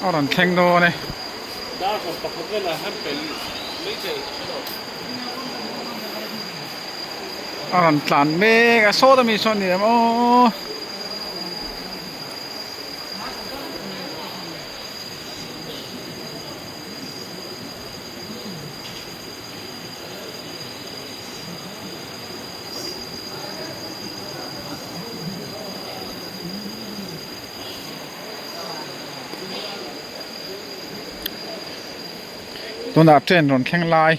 Oran kengdo ne. Daar van pakketten hebben lite. Oran tlan me so da mi son ni mo. Tuần đã trên rồi khen lai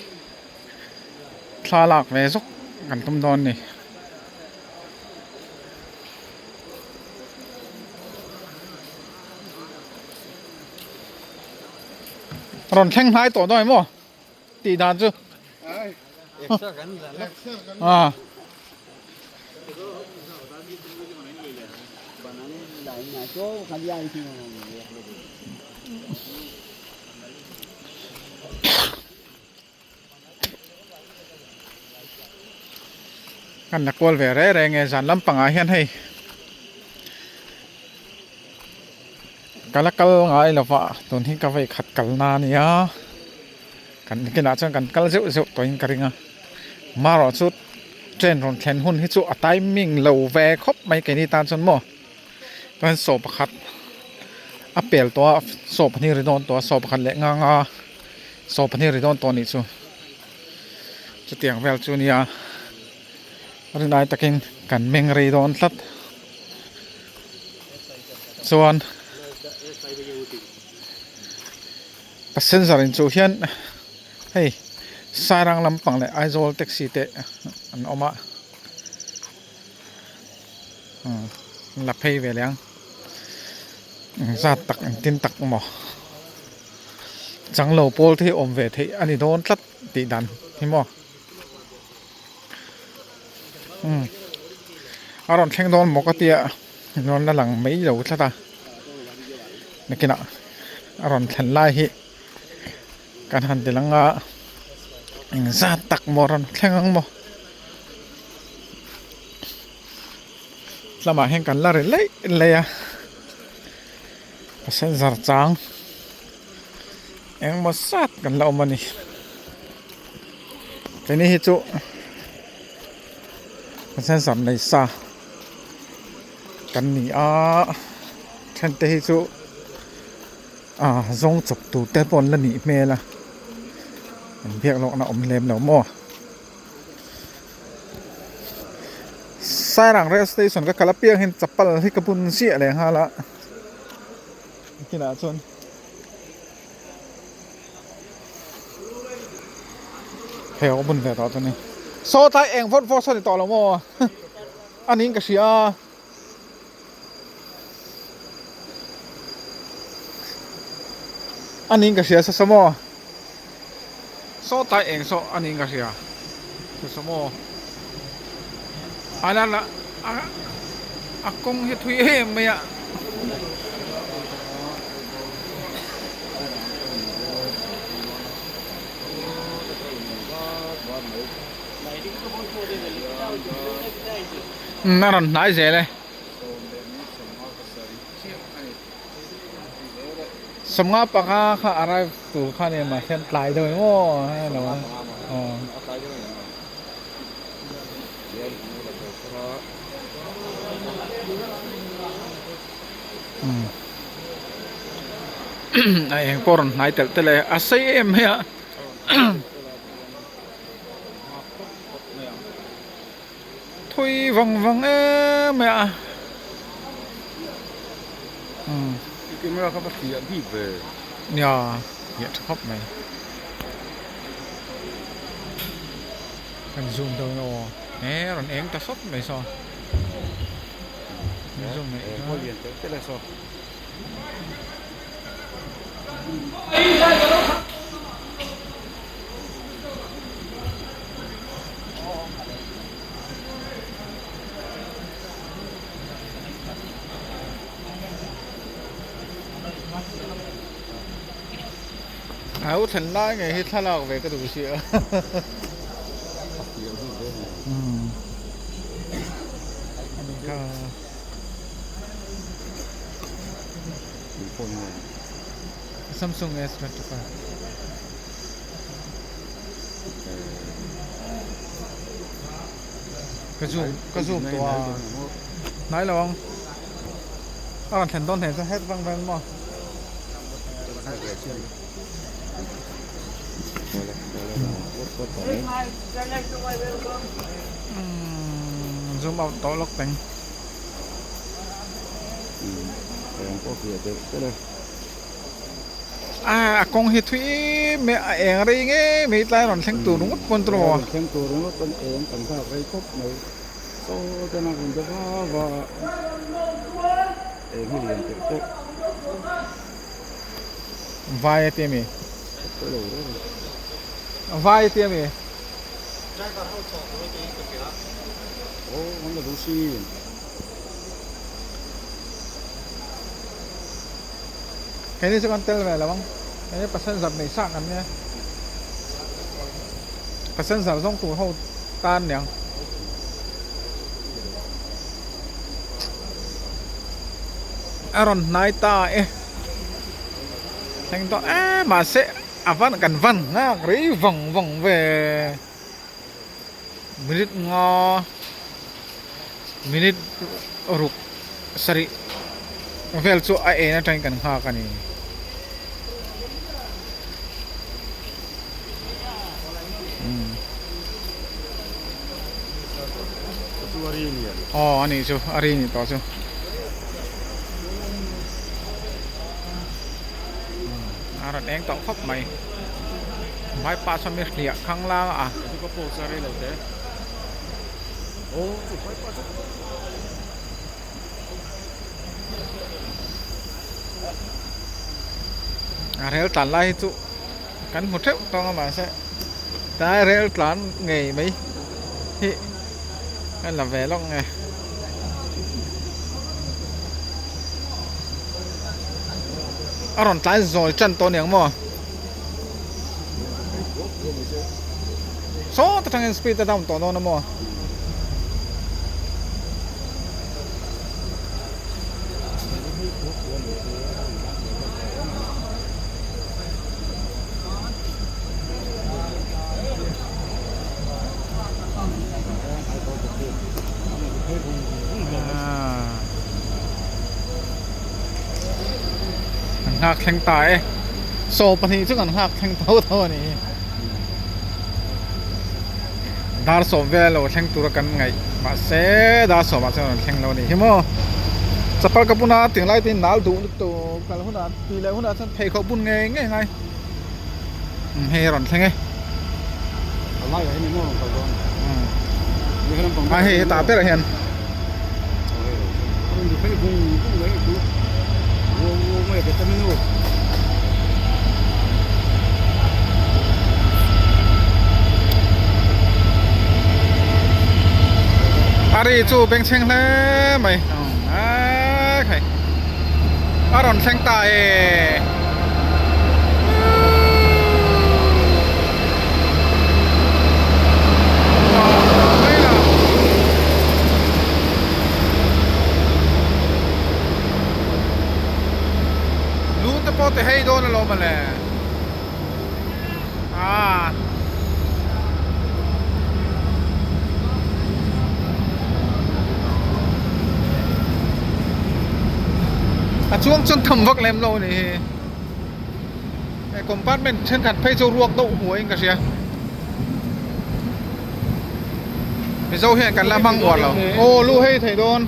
xa lạc về dốc gần tâm đòn này rồi khen lai tổ đôi mò tỷ đàn chứ à kan nakol về re re nghe dàn lắm bằng ai hiện hay kalakal ngai là vợ tuần hi cà phê khát kal na nia kan cái nào chẳng kan kal rượu rượu tôi hình karinga mà rồi chút trên rồi khen hun hi chút timing lâu về khóc mấy cái này tan chân mò tôi sộp khát apelตัวสอบนี่รีดอนตัวสอบคันเล็กงาสอบนี่รีดอนตัวนี้ชูจะเตียงเวลจูเนียรีนายตะกินกันเมงรีดอนสัดส่วนปัสเซนซารินจูเฮียนเฮ้ยสายรังลำปังเลยไอโซลแท็กซี่เตะอันออกมาหลับให้เวลียงra tắc tin tắc mỏ chẳng lâu pol thì ôm về thì anh đón lắt tỷ đàn thì mỏ à rồi khen đón một cái tia nó là lằng mấy đầu lắt ta này kia nọ à rồi khen lai hi can hành thì lằng ra tắc mỏ rồi khen ngang mỏ là mà hen can la rồi lấy à sen zar chang eng mo sat kan lau mani cái này hi chu sen sam nei sa kan ni a then te hi chu zong chok tu te pon la ni me la việc lo na om lem lo mo sai rang rail station ka kalapiang hin chapal hi kapun si le ha la cái nào chôn heo bún về tao này so tại em vót vót sao để tao làm mò anh ấy cái gì à anh ấy cái gì sao mò so tại em so anh ấy cái gì à sao mò anh là công hết thuê em mày ạ nó còn nói gì đây sắm ngáp pa kha arrive tu kha ne ma khen tlai thôi mo hay là ai còn nói tel tel là say em ya thôi vòng mẹ cái mưa không bắt hiện thì về nhà hiện khóc này cần zoom đâu nó nè còn em ta khóc này sao zoom này có liền tới là sao áo thành lai ngày hết thao về cái đồ gì ạ mình phone Samsung S25 กระซูมตัวไหนลองเอาแผ่นต้นแผ่นจะให้ฟังแผ่นมั้งซูมเอาโต๊ะล็อกแต่งกงฮิตวีเมื่อเองอะไรเงี้ยไม่ตายหรอกแข่งตัวนู้นคนตัวแข่งตัวนู้นต้นเองต่างชาติไปครบในโซ่จะน่าคุณจะว่าเองที่เรียนเป็นตัววายเตี้ยมีตัวเราด้วยวายเตี้ยมีโอ้มันก็ดูสิแค่นี้จะกันเตลไปแล้วมั้งแค่นี้เปอร์เซ็นต์สับไม่สร้างกันเนี่ยเปอร์เซ็นต์สับต้องตัวเขาต้านอย่างอารอนไนตาแข่งต่อมาเสะวันกันวันนะหรือวังเวมินิทงอมินิทรุกสริเวลซูนะแข่งกันข้ากันนี่อ๋ออันนี้จูอารีนี่ต่อจูอารอนเองต้องครบไหมไม่ปาสมิธเนี่ยข้างล่างทุกกระโปรงอะไรเหล่านี้โอ้สุดไปปะเรลตันไล่จุกันหมดเท่าต้องมาใช่แต่เรลตันไงไหมที่นั่นlà về lắmไงอร่อยตายrồi chânตัวเหนียงมั้งโซ่ตะทางสปีดตะดำตัวโน้นมั้งหักแข่งตายโซปนีซึ่งกันหักแข่งเท่านี้ดาร์โซเวลแข่งตัวกันไงมาเสดาร์โซมาเสแข่งเรานี่ฮิโมสปาร์กับปุนาถึงไล่ตีนนาลดูนิดตัวกันหุ่นอาตีเลยหุ่นอาฉันเพย์เขาบุญไงเฮรอนแข่งไงอะไรอย่างนี้มั่งเขาก็มาเฮตาเป็ดเห็นมันอยู่ไปบุ้งเลยดูวัวไม่เป็นตัวนู้นอารีจูเป็นเชิงเลยไหมใครอารอนเชิงตายรู้แต่พอแต่ให้โดนลมมาเลยช่วงจนทำวักเล่มเรานี่ไอ้คอมพาร์ตเมนต์เช่นกันเพย์โจรวกโตหัวเองก็เสียไม่โจเห็นกันแล้วมั่งอวดเราโอ้ลูกให้ไถ่โดน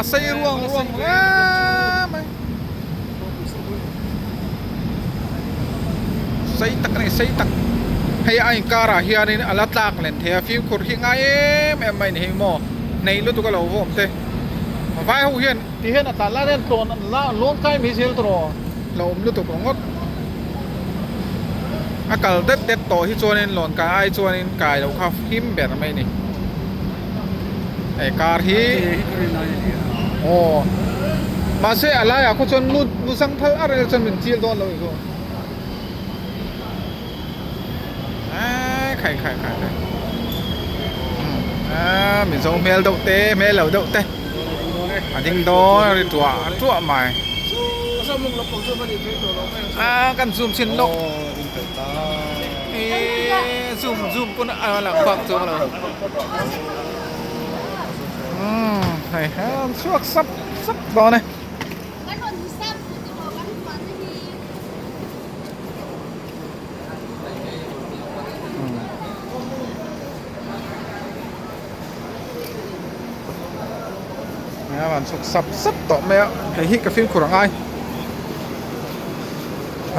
ใส่ร่วงไม่ใส่ตักนี่ใส่ตักให้ไอ้การะเฮียนี่อัลลัตลักเล่นเทียฟิวขุดหิงไอ้ไม่เห็นโมในรุ่นตัวก็เราผมเต้ไฟหูเห็นที่เห็นอัตราเล่นโคลนละล้วนใกล้มีเซลล์ตัวเราไม่รู้ตัวของก็อากาศเด็ดต่อที่ตัวนี้หล่นกายตัวนี้กายเราข้าฟิมแบบไม่นี่ไอ้การที่โอ้มาเสียอะไรเขาจนรู้สังเท่าอะไรจนเป็นเจียตัวเราอีกใครmình giống mèo đậu tê mèo lẩu đậu tê tiếng đóตัวใหม่ sao mong lọc còn chưa phải đi thế rồi nó phải kan zoom sin lok in phải ta zoom pun lang pak zoom lang hay ha suak sắp sắp đó này cái con gì sắp thì bỏ cái phần đi nha bạn suak sắp sắp tỏ mẹ hay hít cái phim của ai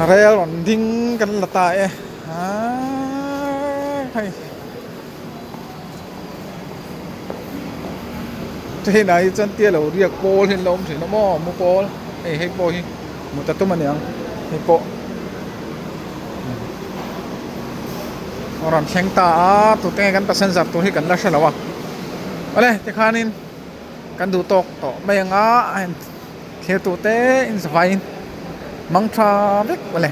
real còn đinhกันละตายhay thế này chân tia là riêng bò lên lông thì nó mò mua bò hay bò hi một tát tôm anh hay bò orang keng ta tu tengah kan pasan zap tu hi kan la shalawa ole te khanin kan du tok to mai nga an the tu te in zvain mang tra vek ole